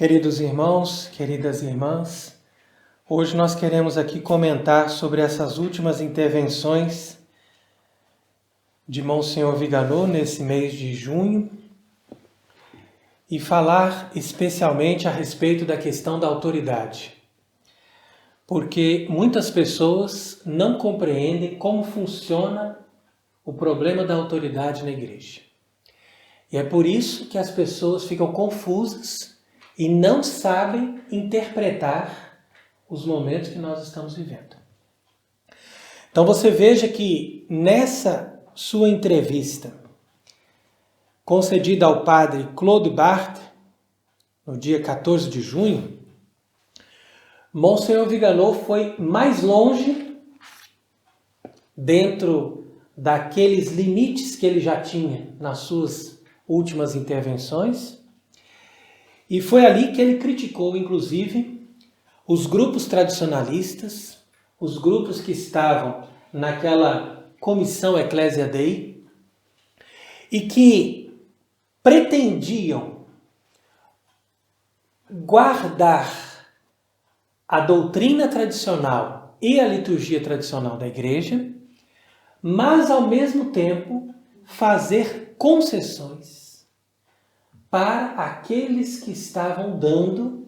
Queridos irmãos, queridas irmãs, hoje nós queremos aqui comentar sobre essas últimas intervenções de Monsenhor Viganò nesse mês de junho e falar especialmente a respeito da questão da autoridade. Porque muitas pessoas não compreendem como funciona o problema da autoridade na igreja. E é por isso que as pessoas ficam confusas e não sabem interpretar os momentos que nós estamos vivendo. Então você veja que nessa sua entrevista concedida ao padre Claude Barth, no dia 14 de junho, Monsenhor Viganò foi mais longe dentro daqueles limites que ele já tinha nas suas últimas intervenções. E foi ali que ele criticou, inclusive, os grupos tradicionalistas, os grupos que estavam naquela comissão Ecclesia Dei e que pretendiam guardar a doutrina tradicional e a liturgia tradicional da igreja, mas ao mesmo tempo fazer concessões para aqueles que estavam dando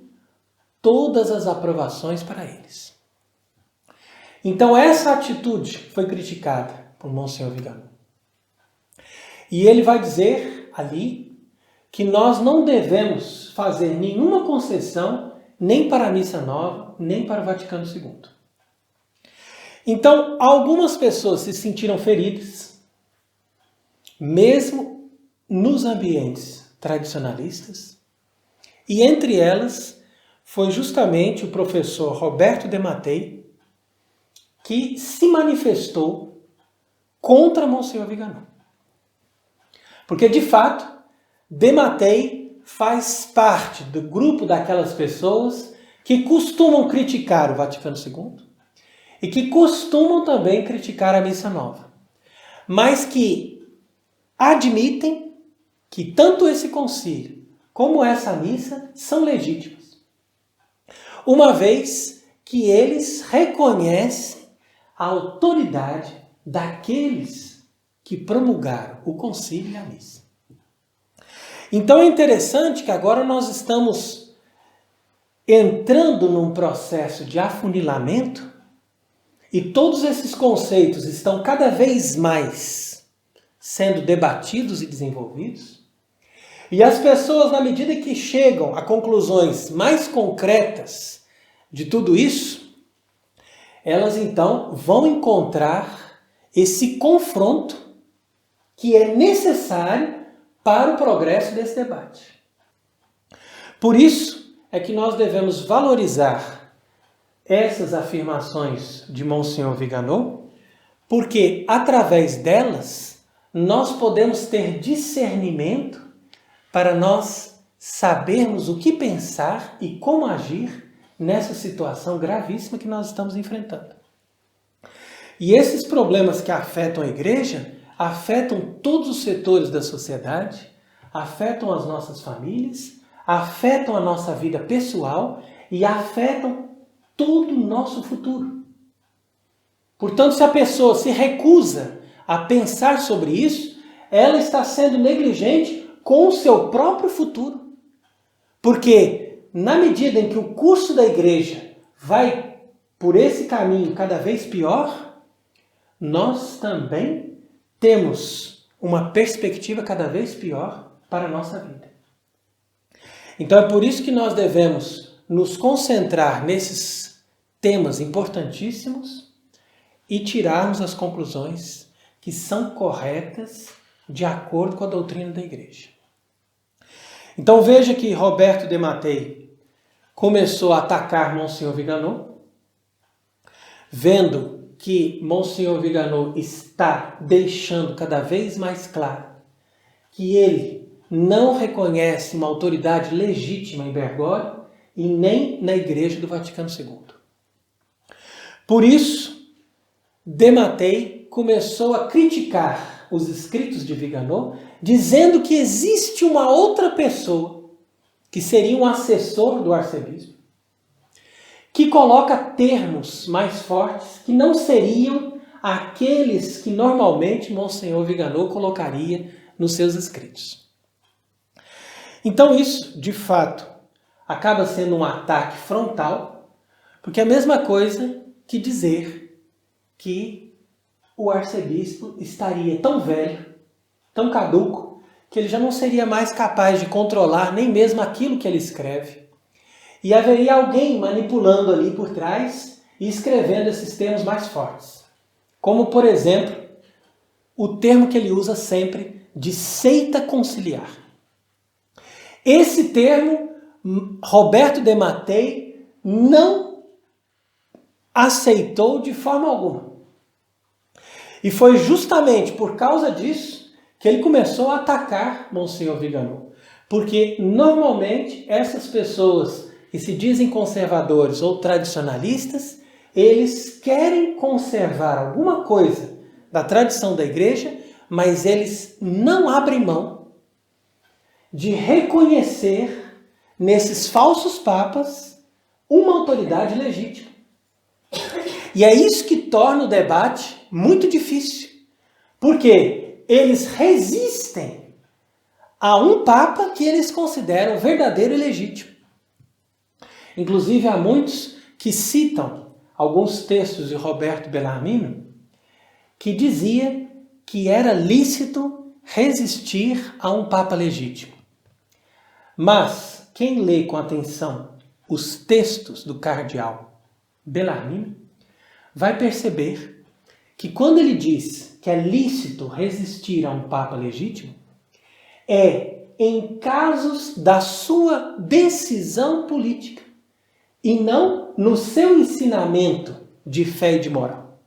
todas as aprovações para eles. Então essa atitude foi criticada por Monsenhor Viganò. E ele vai dizer ali que nós não devemos fazer nenhuma concessão nem para a Missa Nova, nem para o Vaticano II. Então algumas pessoas se sentiram feridas, mesmo nos ambientes tradicionalistas, e entre elas foi justamente o professor Roberto De Mattei que se manifestou contra Monsenhor Viganò. Porque, de fato, De Mattei faz parte do grupo daquelas pessoas que costumam criticar o Vaticano II e que costumam também criticar a Missa Nova, mas que admitem que tanto esse concílio como essa missa são legítimos, uma vez que eles reconhecem a autoridade daqueles que promulgaram o concílio e a missa. Então é interessante que agora nós estamos entrando num processo de afunilamento e todos esses conceitos estão cada vez mais sendo debatidos e desenvolvidos. E as pessoas, na medida que chegam a conclusões mais concretas de tudo isso, elas então vão encontrar esse confronto que é necessário para o progresso desse debate. Por isso é que nós devemos valorizar essas afirmações de Monsenhor Viganò, porque através delas nós podemos ter discernimento para nós sabermos o que pensar e como agir nessa situação gravíssima que nós estamos enfrentando. E esses problemas que afetam a igreja, afetam todos os setores da sociedade, afetam as nossas famílias, afetam a nossa vida pessoal e afetam todo o nosso futuro. Portanto, se a pessoa se recusa a pensar sobre isso, ela está sendo negligente com o seu próprio futuro. Porque na medida em que o curso da igreja vai por esse caminho cada vez pior, nós também temos uma perspectiva cada vez pior para a nossa vida. Então é por isso que nós devemos nos concentrar nesses temas importantíssimos e tirarmos as conclusões que são corretas de acordo com a doutrina da igreja. Então veja que Roberto De Mattei começou a atacar Monsenhor Viganò, vendo que Monsenhor Viganò está deixando cada vez mais claro que ele não reconhece uma autoridade legítima em Bergoglio e nem na Igreja do Vaticano II. Por isso, De Mattei começou a criticar os escritos de Viganò, dizendo que existe uma outra pessoa que seria um assessor do arcebispo, que coloca termos mais fortes que não seriam aqueles que normalmente Monsenhor Viganò colocaria nos seus escritos. Então isso, de fato, acaba sendo um ataque frontal, porque é a mesma coisa que dizer que o arcebispo estaria tão velho, tão caduco, que ele já não seria mais capaz de controlar nem mesmo aquilo que ele escreve. E haveria alguém manipulando ali por trás e escrevendo esses termos mais fortes. Como, por exemplo, o termo que ele usa sempre de seita conciliar. Esse termo, Roberto de Mattei não aceitou de forma alguma. E foi justamente por causa disso que ele começou a atacar Monsenhor Viganò. Porque normalmente essas pessoas que se dizem conservadores ou tradicionalistas, eles querem conservar alguma coisa da tradição da igreja, mas eles não abrem mão de reconhecer nesses falsos papas uma autoridade legítima. E é isso que torna o debate muito difícil, porque eles resistem a um papa que eles consideram verdadeiro e legítimo. Inclusive, há muitos que citam alguns textos de Roberto Bellarmino que dizia que era lícito resistir a um papa legítimo. Mas quem lê com atenção os textos do cardeal Bellarmino vai perceber que quando ele diz que é lícito resistir a um papa legítimo, é em casos da sua decisão política e não no seu ensinamento de fé e de moral.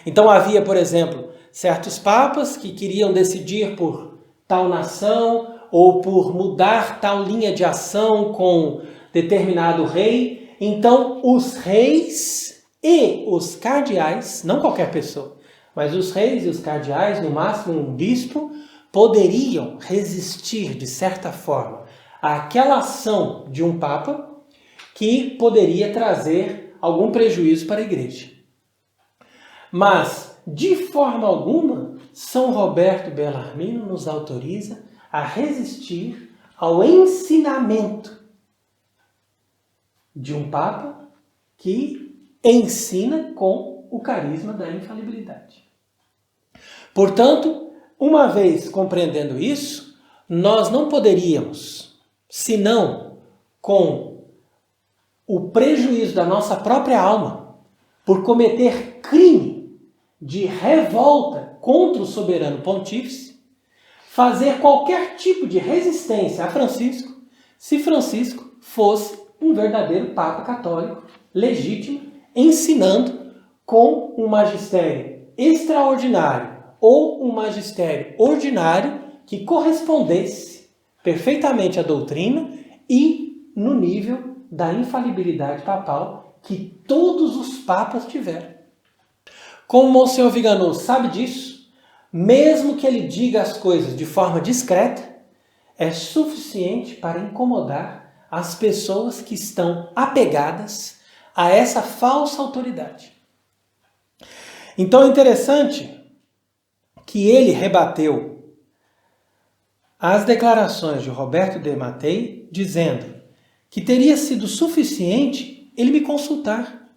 Então havia, por exemplo, certos papas que queriam decidir por tal nação ou por mudar tal linha de ação com determinado rei. Então os reis e os cardeais, não qualquer pessoa, mas os reis e os cardeais, no máximo um bispo, poderiam resistir, de certa forma, àquela ação de um papa que poderia trazer algum prejuízo para a igreja. Mas, de forma alguma, São Roberto Bellarmino nos autoriza a resistir ao ensinamento de um papa que ensina com o carisma da infalibilidade. Portanto, uma vez compreendendo isso, nós não poderíamos, senão com o prejuízo da nossa própria alma, por cometer crime de revolta contra o soberano pontífice, fazer qualquer tipo de resistência a Francisco, se Francisco fosse um verdadeiro Papa católico, legítimo, ensinando com um magistério extraordinário ou um magistério ordinário que correspondesse perfeitamente à doutrina e no nível da infalibilidade papal que todos os papas tiveram. Como Monsenhor Viganò sabe disso, mesmo que ele diga as coisas de forma discreta, é suficiente para incomodar as pessoas que estão apegadas a essa falsa autoridade. Então é interessante que ele rebateu as declarações de Roberto de Mattei, dizendo que teria sido suficiente ele me consultar,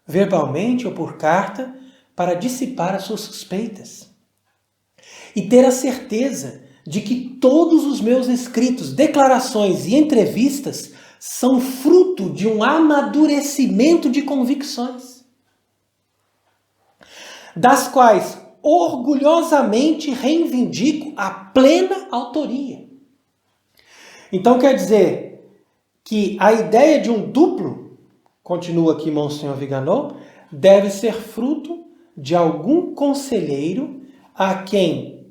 verbalmente ou por carta, para dissipar as suas suspeitas. E ter a certeza de que todos os meus escritos, declarações e entrevistas são fruto de um amadurecimento de convicções, das quais orgulhosamente reivindico a plena autoria. Então quer dizer que a ideia de um duplo, continua aqui Monsenhor Viganò, deve ser fruto de algum conselheiro a quem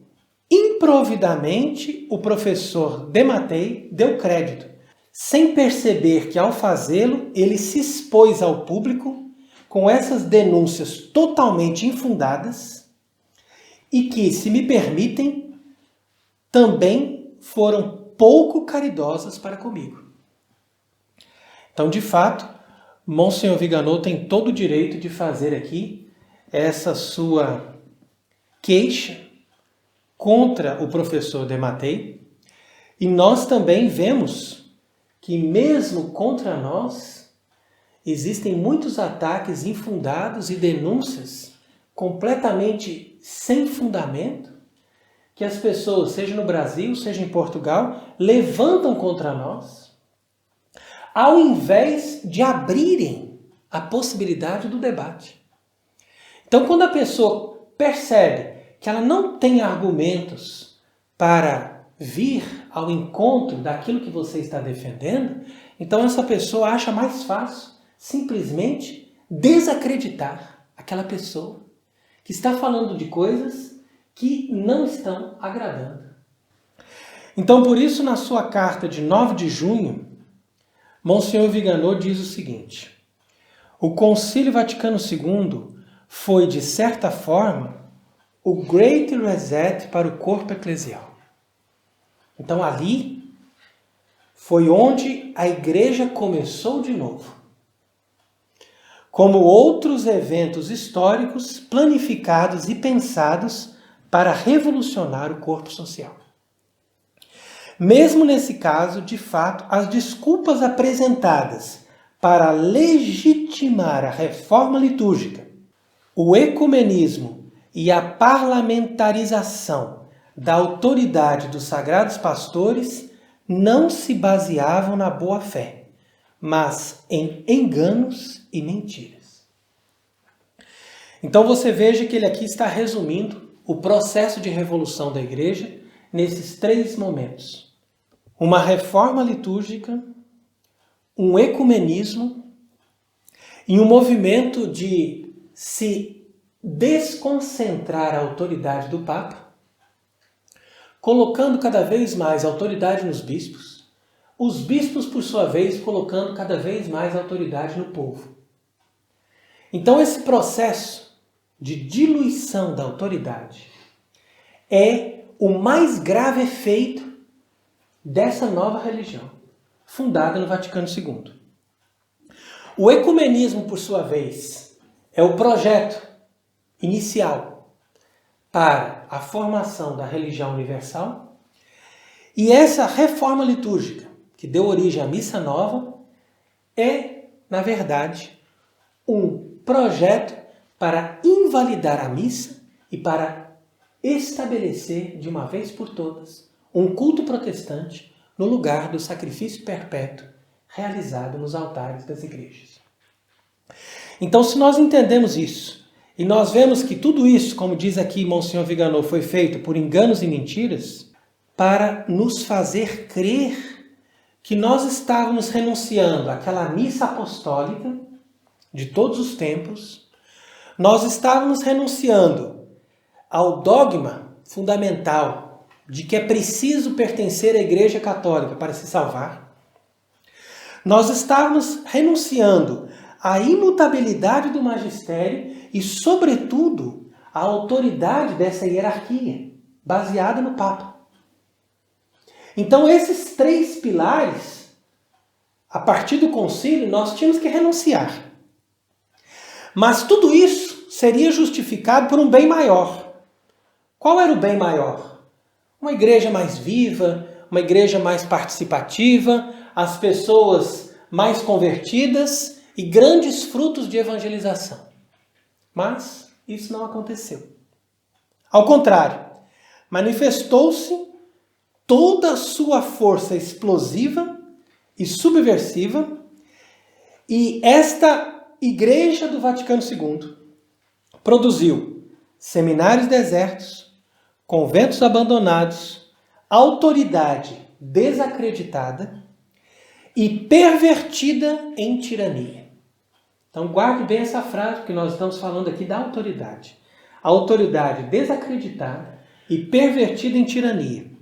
improvidamente o professor de Mattei deu crédito, sem perceber que ao fazê-lo ele se expôs ao público com essas denúncias totalmente infundadas e que, se me permitem, também foram pouco caridosas para comigo. Então, de fato, Monsenhor Viganò tem todo o direito de fazer aqui essa sua queixa contra o professor de Mattei. E nós também vemos que mesmo contra nós existem muitos ataques infundados e denúncias completamente sem fundamento que as pessoas, seja no Brasil, seja em Portugal, levantam contra nós, ao invés de abrirem a possibilidade do debate. Então, quando a pessoa percebe que ela não tem argumentos para vir ao encontro daquilo que você está defendendo, então essa pessoa acha mais fácil simplesmente desacreditar aquela pessoa que está falando de coisas que não estão agradando. Então, por isso, na sua carta de 9 de junho, Monsenhor Viganò diz o seguinte: o Concílio Vaticano II foi, de certa forma, o Great Reset para o corpo eclesial. Então, ali foi onde a Igreja começou de novo. Como outros eventos históricos planificados e pensados para revolucionar o corpo social. Mesmo nesse caso, de fato, as desculpas apresentadas para legitimar a reforma litúrgica, o ecumenismo e a parlamentarização da autoridade dos sagrados pastores não se baseavam na boa-fé, mas em enganos e mentiras. Então você veja que ele aqui está resumindo o processo de revolução da Igreja nesses 3 momentos. Uma reforma litúrgica, um ecumenismo e um movimento de se desconcentrar a autoridade do Papa, colocando cada vez mais autoridade nos bispos, os bispos, por sua vez, colocando cada vez mais autoridade no povo. Então, esse processo de diluição da autoridade é o mais grave efeito dessa nova religião, fundada no Vaticano II. O ecumenismo, por sua vez, é o projeto inicial para a formação da religião universal, e essa reforma litúrgica, que deu origem à Missa Nova, é, na verdade, um projeto para invalidar a missa e para estabelecer, de uma vez por todas, um culto protestante no lugar do sacrifício perpétuo realizado nos altares das igrejas. Então, se nós entendemos isso, e nós vemos que tudo isso, como diz aqui Monsenhor Viganò, foi feito por enganos e mentiras, para nos fazer crer que nós estávamos renunciando àquela missa apostólica de todos os tempos, nós estávamos renunciando ao dogma fundamental de que é preciso pertencer à Igreja Católica para se salvar. Nós estávamos renunciando à imutabilidade do magistério e, sobretudo, à autoridade dessa hierarquia, baseada no Papa. Então, esses 3 pilares, a partir do concílio, nós tínhamos que renunciar. Mas tudo isso seria justificado por um bem maior. Qual era o bem maior? Uma igreja mais viva, uma igreja mais participativa, as pessoas mais convertidas e grandes frutos de evangelização. Mas isso não aconteceu. Ao contrário, manifestou-se toda a sua força explosiva e subversiva, e esta Igreja do Vaticano II produziu seminários desertos, conventos abandonados, autoridade desacreditada e pervertida em tirania. Então guarde bem essa frase, porque nós estamos falando aqui da autoridade. A autoridade desacreditada e pervertida em tirania.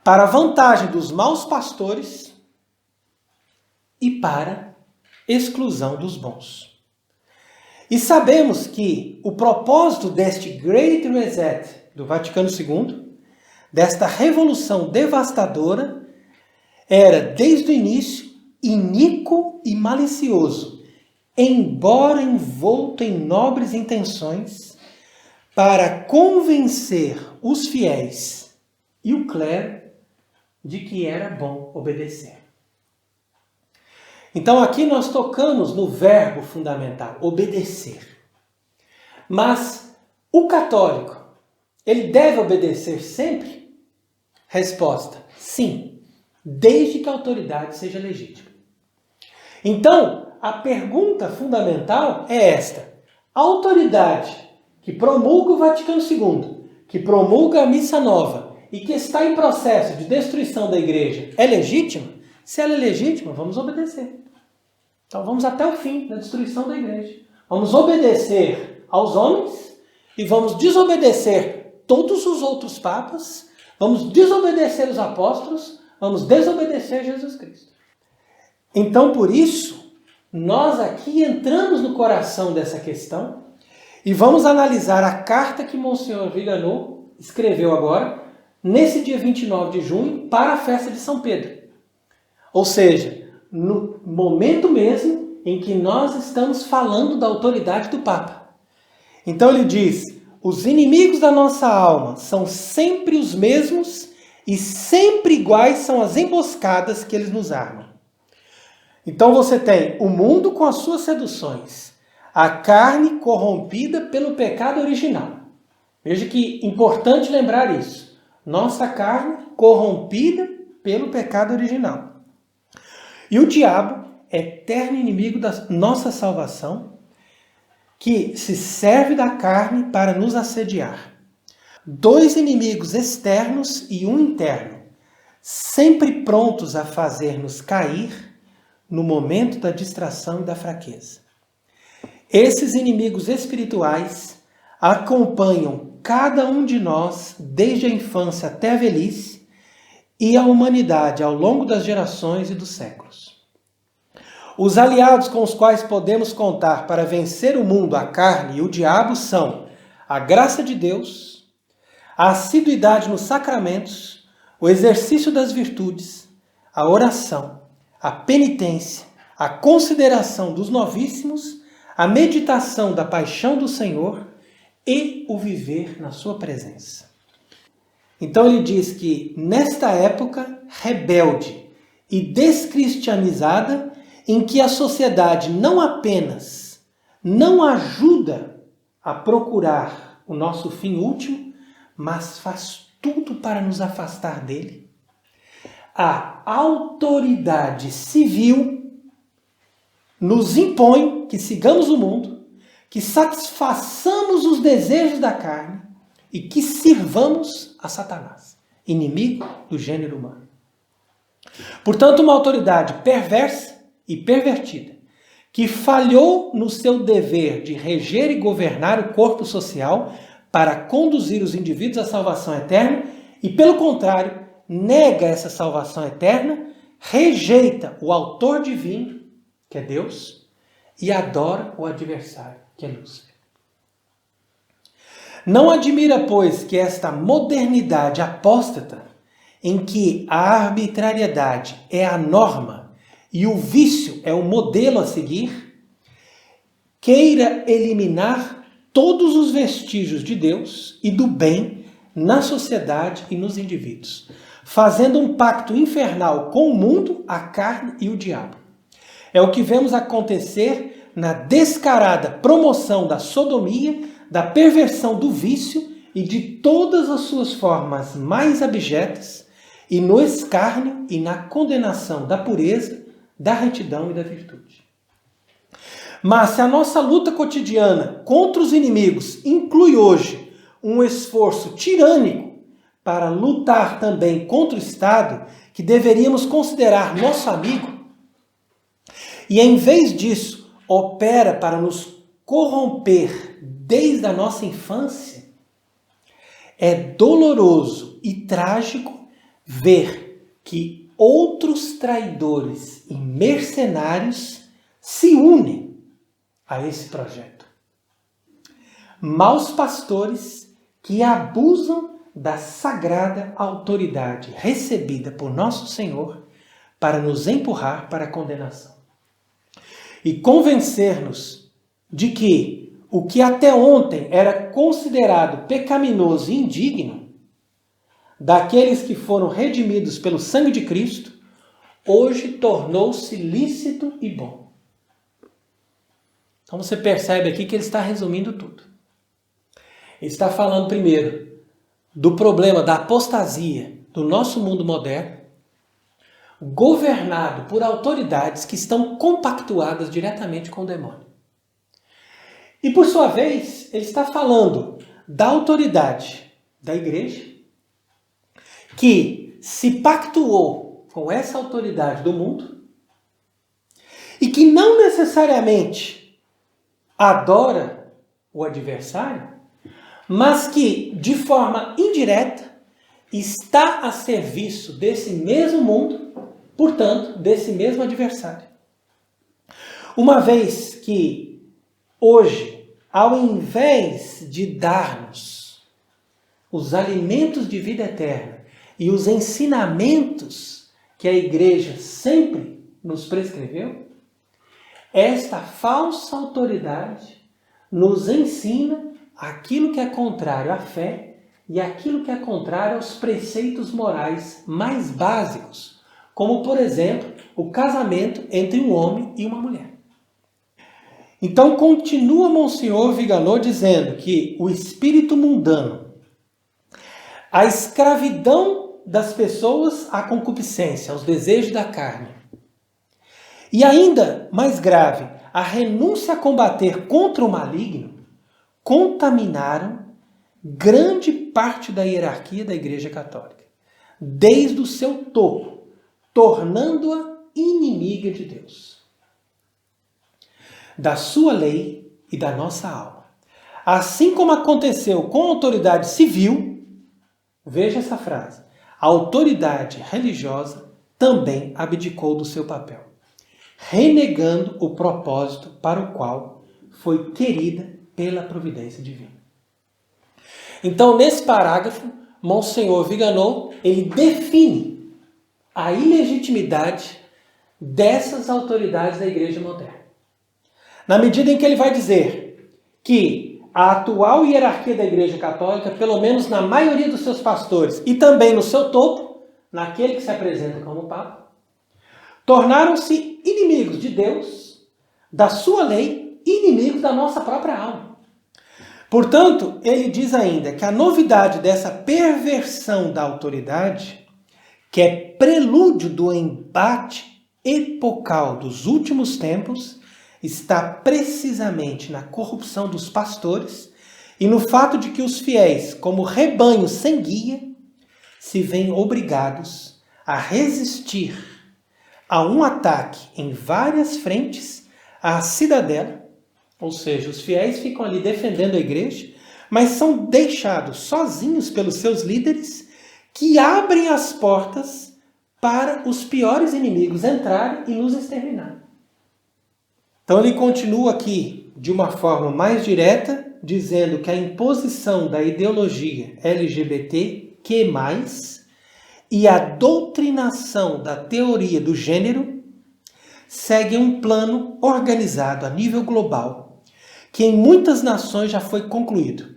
Para a vantagem dos maus pastores e para exclusão dos bons. E sabemos que o propósito deste Great Reset do Vaticano II desta revolução devastadora era, desde o início, iníquo e malicioso, embora envolto em nobres intenções, para convencer os fiéis e o clero de que era bom obedecer. Então aqui nós tocamos no verbo fundamental, obedecer. Mas o católico, ele deve obedecer sempre? Resposta, sim, desde que a autoridade seja legítima. Então, a pergunta fundamental é esta: a autoridade que promulga o Vaticano II, que promulga a Missa Nova e que está em processo de destruição da Igreja, é legítima? Se ela é legítima, vamos obedecer. Então vamos até o fim da destruição da Igreja. Vamos obedecer aos homens e vamos desobedecer todos os outros papas, vamos desobedecer os apóstolos, vamos desobedecer Jesus Cristo. Então, por isso, nós aqui entramos no coração dessa questão e vamos analisar a carta que Monsenhor Viganò escreveu agora, nesse dia 29 de junho, para a festa de São Pedro. Ou seja, no momento mesmo em que nós estamos falando da autoridade do Papa. Então ele diz: os inimigos da nossa alma são sempre os mesmos e sempre iguais são as emboscadas que eles nos armam. Então você tem o mundo com as suas seduções, a carne corrompida pelo pecado original. Veja que importante lembrar isso. Nossa carne corrompida pelo pecado original. E o diabo, eterno inimigo da nossa salvação, que se serve da carne para nos assediar. Dois inimigos externos e um interno, sempre prontos a fazer-nos cair no momento da distração e da fraqueza. Esses inimigos espirituais acompanham cada um de nós desde a infância até a velhice e a humanidade ao longo das gerações e dos séculos. Os aliados com os quais podemos contar para vencer o mundo, a carne e o diabo são a graça de Deus, a assiduidade nos sacramentos, o exercício das virtudes, a oração, a penitência, a consideração dos novíssimos, a meditação da paixão do Senhor e o viver na sua presença. Então ele diz que nesta época rebelde e descristianizada, em que a sociedade não apenas não ajuda a procurar o nosso fim último, mas faz tudo para nos afastar dele, a autoridade civil nos impõe que sigamos o mundo, que satisfaçamos os desejos da carne e que sirvamos a Satanás, inimigo do gênero humano. Portanto, uma autoridade perversa e pervertida, que falhou no seu dever de reger e governar o corpo social para conduzir os indivíduos à salvação eterna e, pelo contrário, nega essa salvação eterna, rejeita o autor divino, que é Deus, e adora o adversário, que é Lúcifer. Não admira, pois, que esta modernidade apóstata, em que a arbitrariedade é a norma e o vício é o modelo a seguir, queira eliminar todos os vestígios de Deus e do bem na sociedade e nos indivíduos, fazendo um pacto infernal com o mundo, a carne e o diabo. É o que vemos acontecer na descarada promoção da sodomia, da perversão do vício e de todas as suas formas mais abjetas, e no escárnio e na condenação da pureza, da retidão e da virtude. Mas se a nossa luta cotidiana contra os inimigos inclui hoje um esforço tirânico para lutar também contra o Estado, que deveríamos considerar nosso amigo, e em vez disso opera para nos corromper desde a nossa infância, é doloroso e trágico ver que outros traidores e mercenários se unem a esse projeto. Maus pastores que abusam da sagrada autoridade recebida por nosso Senhor para nos empurrar para a condenação. E convencer-nos de que o que até ontem era considerado pecaminoso e indigno, daqueles que foram redimidos pelo sangue de Cristo, hoje tornou-se lícito e bom. Então você percebe aqui que ele está resumindo tudo. Ele está falando primeiro do problema da apostasia do nosso mundo moderno, governado por autoridades que estão compactuadas diretamente com o demônio. E por sua vez, ele está falando da autoridade da igreja, que se pactuou com essa autoridade do mundo e que não necessariamente adora o adversário, mas que, de forma indireta, está a serviço desse mesmo mundo, portanto, desse mesmo adversário. Uma vez que, hoje, ao invés de dar-nos os alimentos de vida eterna e os ensinamentos que a igreja sempre nos prescreveu, esta falsa autoridade nos ensina aquilo que é contrário à fé e aquilo que é contrário aos preceitos morais mais básicos, como, por exemplo, o casamento entre um homem e uma mulher. Então, continua Monsenhor Viganò dizendo que o espírito mundano, a escravidão das pessoas à concupiscência, aos desejos da carne, e ainda mais grave, a renúncia a combater contra o maligno, contaminaram grande parte da hierarquia da Igreja Católica, desde o seu topo, tornando-a inimiga de Deus, da sua lei e da nossa alma. Assim como aconteceu com a autoridade civil, veja essa frase, a autoridade religiosa também abdicou do seu papel, renegando o propósito para o qual foi querida pela providência divina. Então, nesse parágrafo, Monsenhor Viganò, ele define a ilegitimidade dessas autoridades da Igreja moderna. Na medida em que ele vai dizer que a atual hierarquia da Igreja Católica, pelo menos na maioria dos seus pastores e também no seu topo, naquele que se apresenta como Papa, tornaram-se inimigos de Deus, da sua lei e inimigos da nossa própria alma. Portanto, ele diz ainda que a novidade dessa perversão da autoridade, que é prelúdio do embate epocal dos últimos tempos, está precisamente na corrupção dos pastores e no fato de que os fiéis, como rebanhos sem guia, se veem obrigados a resistir a um ataque em várias frentes à cidadela, ou seja, os fiéis ficam ali defendendo a igreja, mas são deixados sozinhos pelos seus líderes que abrem as portas para os piores inimigos entrarem e nos exterminar. Então ele continua aqui de uma forma mais direta, dizendo que a imposição da ideologia LGBTQ+, e a doutrinação da teoria do gênero seguem um plano organizado a nível global, que em muitas nações já foi concluído.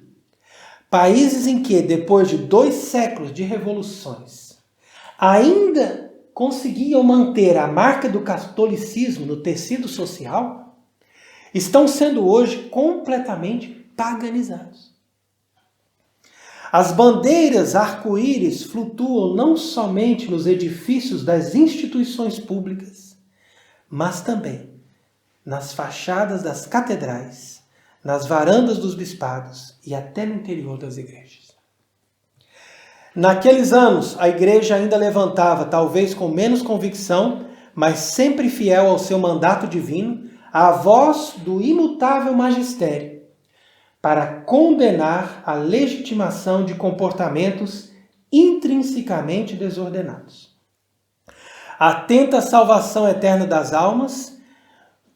Países em que, depois de 2 séculos de revoluções, ainda conseguiam manter a marca do catolicismo no tecido social, estão sendo hoje completamente paganizados. As bandeiras arco-íris flutuam não somente nos edifícios das instituições públicas, mas também nas fachadas das catedrais, nas varandas dos bispados e até no interior das igrejas. Naqueles anos, a igreja ainda levantava, talvez com menos convicção, mas sempre fiel ao seu mandato divino, a voz do imutável magistério, para condenar a legitimação de comportamentos intrinsecamente desordenados. Atenta à salvação eterna das almas,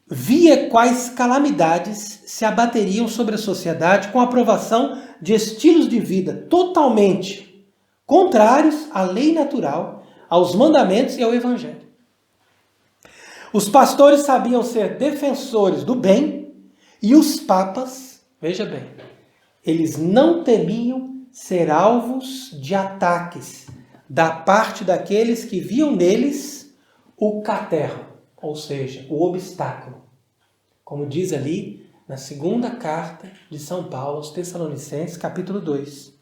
via quais calamidades se abateriam sobre a sociedade com a aprovação de estilos de vida totalmente contrários à lei natural, aos mandamentos e ao evangelho. Os pastores sabiam ser defensores do bem e os papas, veja bem, eles não temiam ser alvos de ataques da parte daqueles que viam neles o caterro, ou seja, o obstáculo. Como diz ali na segunda carta de São Paulo aos Tessalonicenses, capítulo 2.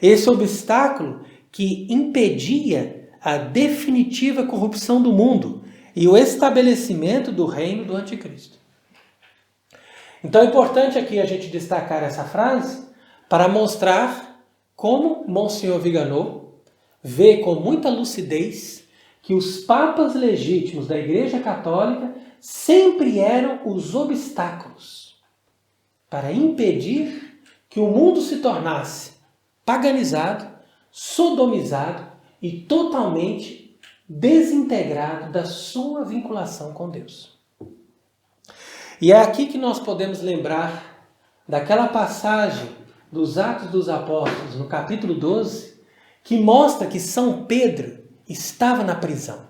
Esse obstáculo que impedia a definitiva corrupção do mundo e o estabelecimento do reino do anticristo. Então é importante aqui a gente destacar essa frase para mostrar como Monsenhor Viganò vê com muita lucidez que os papas legítimos da Igreja Católica sempre eram os obstáculos para impedir que o mundo se tornasse paganizado, sodomizado e totalmente desintegrado da sua vinculação com Deus. E é aqui que nós podemos lembrar daquela passagem dos Atos dos Apóstolos, no capítulo 12, que mostra que São Pedro estava na prisão.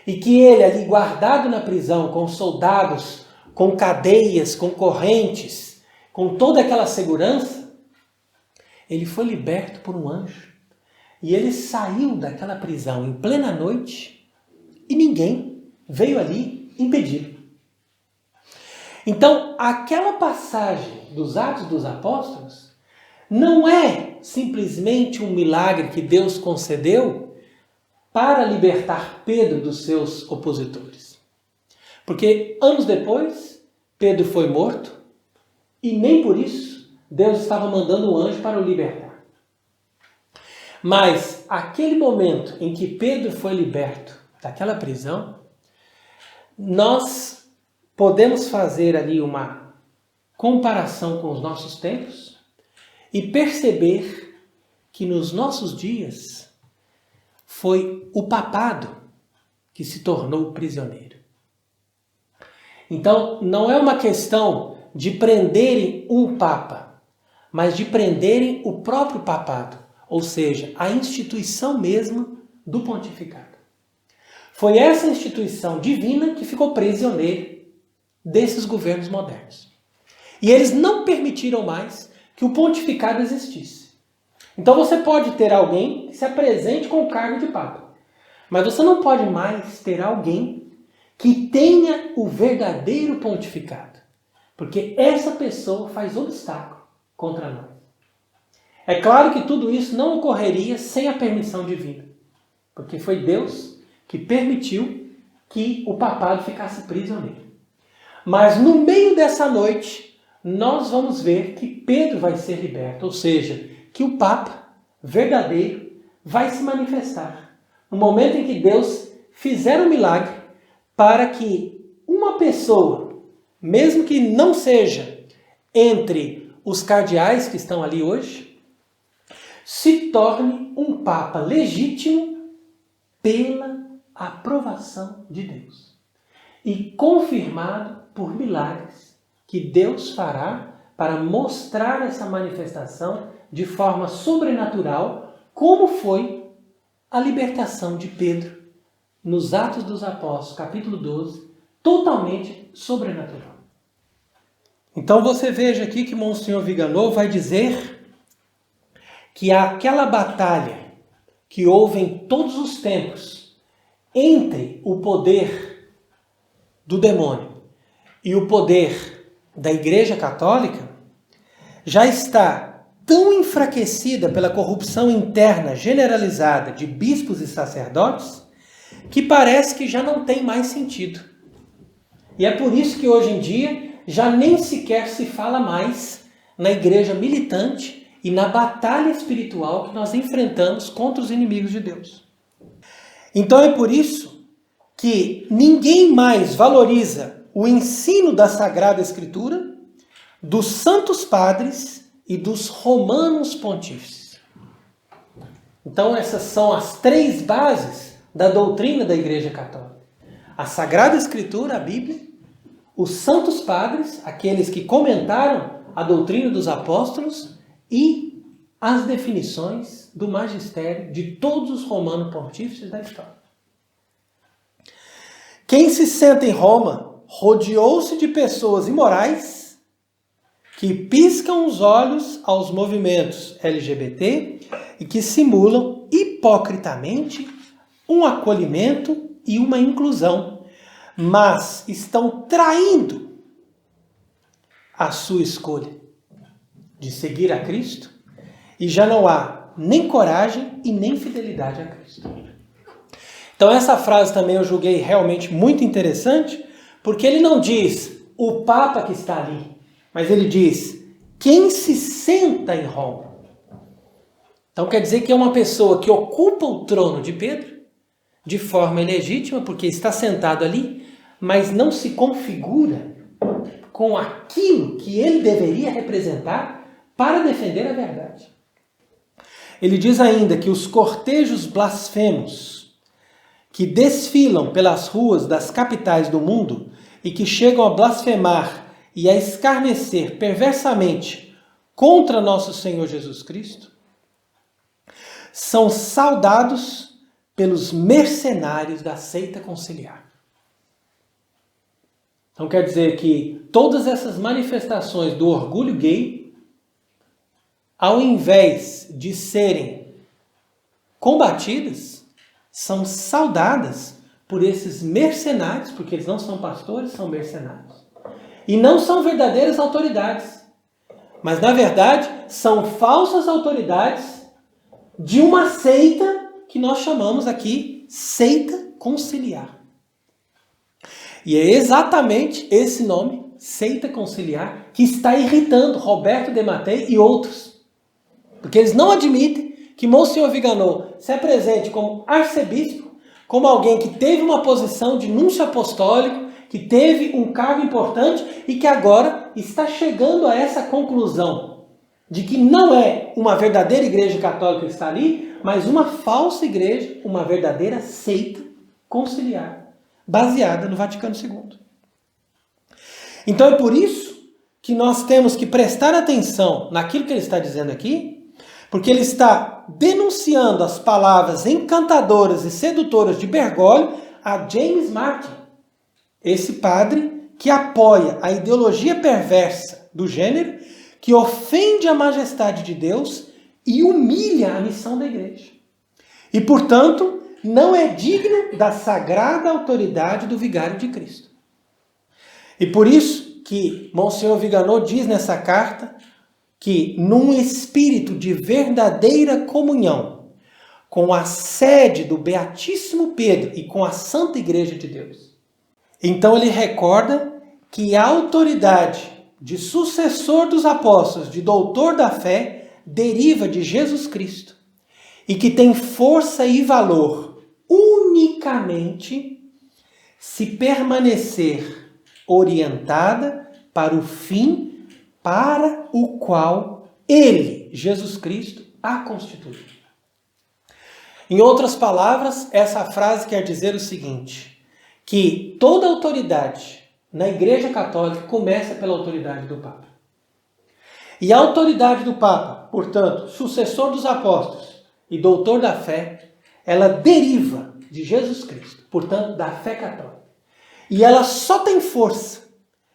E que ele, ali guardado na prisão, com soldados, com cadeias, com correntes, com toda aquela segurança, ele foi liberto por um anjo. E ele saiu daquela prisão em plena noite e ninguém veio ali impedi-lo. Então, aquela passagem dos Atos dos Apóstolos não é simplesmente um milagre que Deus concedeu para libertar Pedro dos seus opositores. Porque anos depois, Pedro foi morto e nem por isso Deus estava mandando um anjo para o libertar. Mas aquele momento em que Pedro foi liberto daquela prisão, nós podemos fazer ali uma comparação com os nossos tempos e perceber que nos nossos dias foi o papado que se tornou prisioneiro. Então, não é uma questão de prenderem um papa, mas de prenderem o próprio papado, ou seja, a instituição mesmo do pontificado. Foi essa instituição divina que ficou prisioneira desses governos modernos. E eles não permitiram mais que o pontificado existisse. Então você pode ter alguém que se apresente com o cargo de papa, mas você não pode mais ter alguém que tenha o verdadeiro pontificado, porque essa pessoa faz obstáculo contra nós. É claro que tudo isso não ocorreria sem a permissão divina, porque foi Deus que permitiu que o papado ficasse prisioneiro. Mas no meio dessa noite, nós vamos ver que Pedro vai ser liberto, ou seja, que o Papa verdadeiro vai se manifestar. No momento em que Deus fizer um milagre para que uma pessoa, mesmo que não seja entre os cardeais que estão ali hoje, se torne um Papa legítimo pela aprovação de Deus e confirmado por milagres que Deus fará para mostrar essa manifestação de forma sobrenatural, como foi a libertação de Pedro nos Atos dos Apóstolos, capítulo 12, totalmente sobrenatural. Então você veja aqui que Monsenhor Viganò vai dizer que aquela batalha que houve em todos os tempos entre o poder do demônio e o poder da Igreja Católica já está tão enfraquecida pela corrupção interna generalizada de bispos e sacerdotes que parece que já não tem mais sentido. E é por isso que hoje em dia já nem sequer se fala mais na igreja militante e na batalha espiritual que nós enfrentamos contra os inimigos de Deus. Então é por isso que ninguém mais valoriza o ensino da Sagrada Escritura, dos santos padres e dos romanos pontífices. Então essas são as três bases da doutrina da Igreja Católica. A Sagrada Escritura, a Bíblia, os santos padres, aqueles que comentaram a doutrina dos apóstolos, e as definições do magistério de todos os romanos pontífices da história. Quem se senta em Roma rodeou-se de pessoas imorais que piscam os olhos aos movimentos LGBT e que simulam hipocritamente um acolhimento e uma inclusão, mas estão traindo a sua escolha de seguir a Cristo e já não há nem coragem e nem fidelidade a Cristo. Então essa frase também eu julguei realmente muito interessante, porque ele não diz o Papa que está ali, mas ele diz quem se senta em Roma. Então quer dizer que é uma pessoa que ocupa o trono de Pedro de forma ilegítima, porque está sentado ali, mas não se configura com aquilo que ele deveria representar para defender a verdade. Ele diz ainda que os cortejos blasfemos que desfilam pelas ruas das capitais do mundo e que chegam a blasfemar e a escarnecer perversamente contra nosso Senhor Jesus Cristo, são saudados pelos mercenários da seita conciliar. Então quer dizer que todas essas manifestações do orgulho gay, ao invés de serem combatidas, são saudadas por esses mercenários, porque eles não são pastores, são mercenários. E não são verdadeiras autoridades, mas na verdade são falsas autoridades de uma seita que nós chamamos aqui seita conciliar. E é exatamente esse nome, seita conciliar, que está irritando Roberto de Mattei e outros. Porque eles não admitem que Monsenhor Viganò se apresente como arcebispo, como alguém que teve uma posição de núncio apostólico, que teve um cargo importante e que agora está chegando a essa conclusão de que não é uma verdadeira igreja católica que está ali, mas uma falsa igreja, uma verdadeira seita conciliar, baseada no Vaticano II. Então é por isso que nós temos que prestar atenção naquilo que ele está dizendo aqui, porque ele está denunciando as palavras encantadoras e sedutoras de Bergoglio a James Martin, esse padre que apoia a ideologia perversa do gênero, que ofende a majestade de Deus e humilha a missão da igreja. E, portanto, não é digno da sagrada autoridade do vigário de Cristo. E por isso que Monsenhor Viganò diz nessa carta que num espírito de verdadeira comunhão com a sede do Beatíssimo Pedro e com a Santa Igreja de Deus. Então ele recorda que a autoridade de sucessor dos apóstolos, de doutor da fé, deriva de Jesus Cristo e que tem força e valor unicamente se permanecer orientada para o fim para o qual ele, Jesus Cristo, a constituiu. Em outras palavras, essa frase quer dizer o seguinte, que toda autoridade na Igreja Católica começa pela autoridade do Papa. E a autoridade do Papa, portanto, sucessor dos apóstolos e doutor da fé, ela deriva de Jesus Cristo, portanto, da fé católica. E ela só tem força,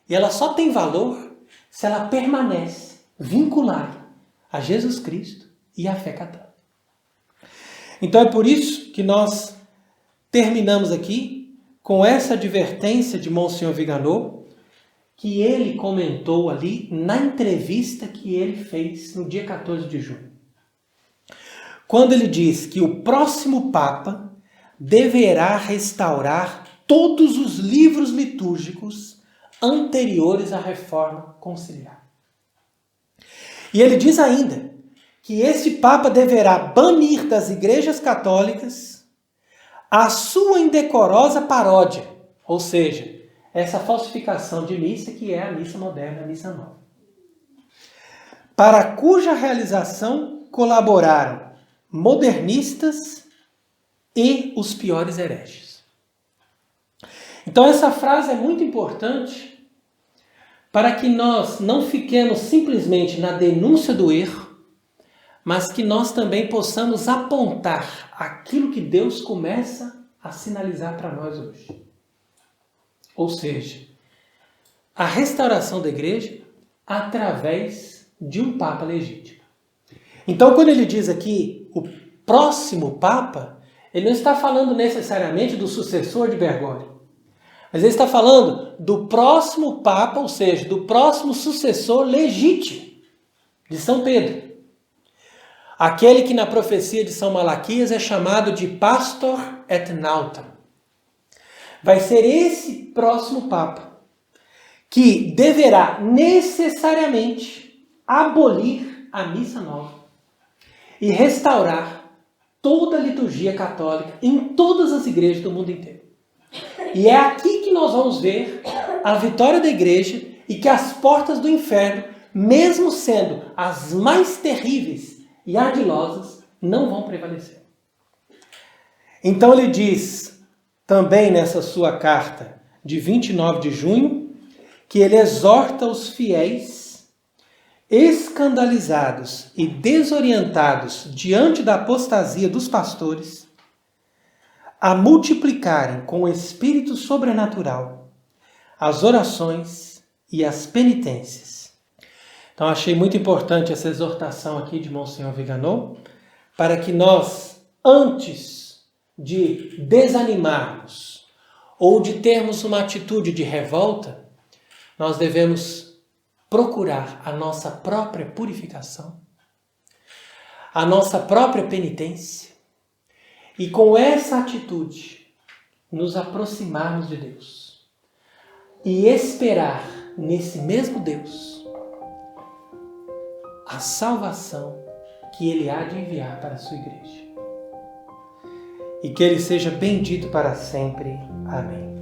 e ela só tem valor se ela permanece vinculada a Jesus Cristo e à fé católica. Então é por isso que nós terminamos aqui com essa advertência de Monsenhor Viganò, que ele comentou ali na entrevista que ele fez no dia 14 de junho. Quando ele diz que o próximo Papa deverá restaurar todos os livros litúrgicos anteriores à reforma conciliar. E ele diz ainda que esse Papa deverá banir das igrejas católicas a sua indecorosa paródia, ou seja, essa falsificação de missa que é a missa moderna, a missa nova, para cuja realização colaboraram modernistas e os piores hereges. Então essa frase é muito importante para que nós não fiquemos simplesmente na denúncia do erro, mas que nós também possamos apontar aquilo que Deus começa a sinalizar para nós hoje. Ou seja, a restauração da igreja através de um Papa legítimo. Então, quando ele diz aqui o próximo Papa, ele não está falando necessariamente do sucessor de Bergoglio, mas ele está falando do próximo Papa, ou seja, do próximo sucessor legítimo de São Pedro. Aquele que na profecia de São Malaquias é chamado de Pastor et Nauta. Vai ser esse próximo Papa que deverá necessariamente abolir a missa nova e restaurar toda a liturgia católica em todas as igrejas do mundo inteiro. E é aqui que nós vamos ver a vitória da igreja e que as portas do inferno, mesmo sendo as mais terríveis e ardilosas, não vão prevalecer. Então ele diz também nessa sua carta de 29 de junho que ele exorta os fiéis escandalizados e desorientados diante da apostasia dos pastores a multiplicarem com o espírito sobrenatural as orações e as penitências. Então achei muito importante essa exortação aqui de Monsenhor Viganò, para que nós, antes de desanimarmos ou de termos uma atitude de revolta, nós devemos procurar a nossa própria purificação, a nossa própria penitência, e com essa atitude nos aproximarmos de Deus e esperar nesse mesmo Deus a salvação que Ele há de enviar para a sua igreja. E que Ele seja bendito para sempre. Amém.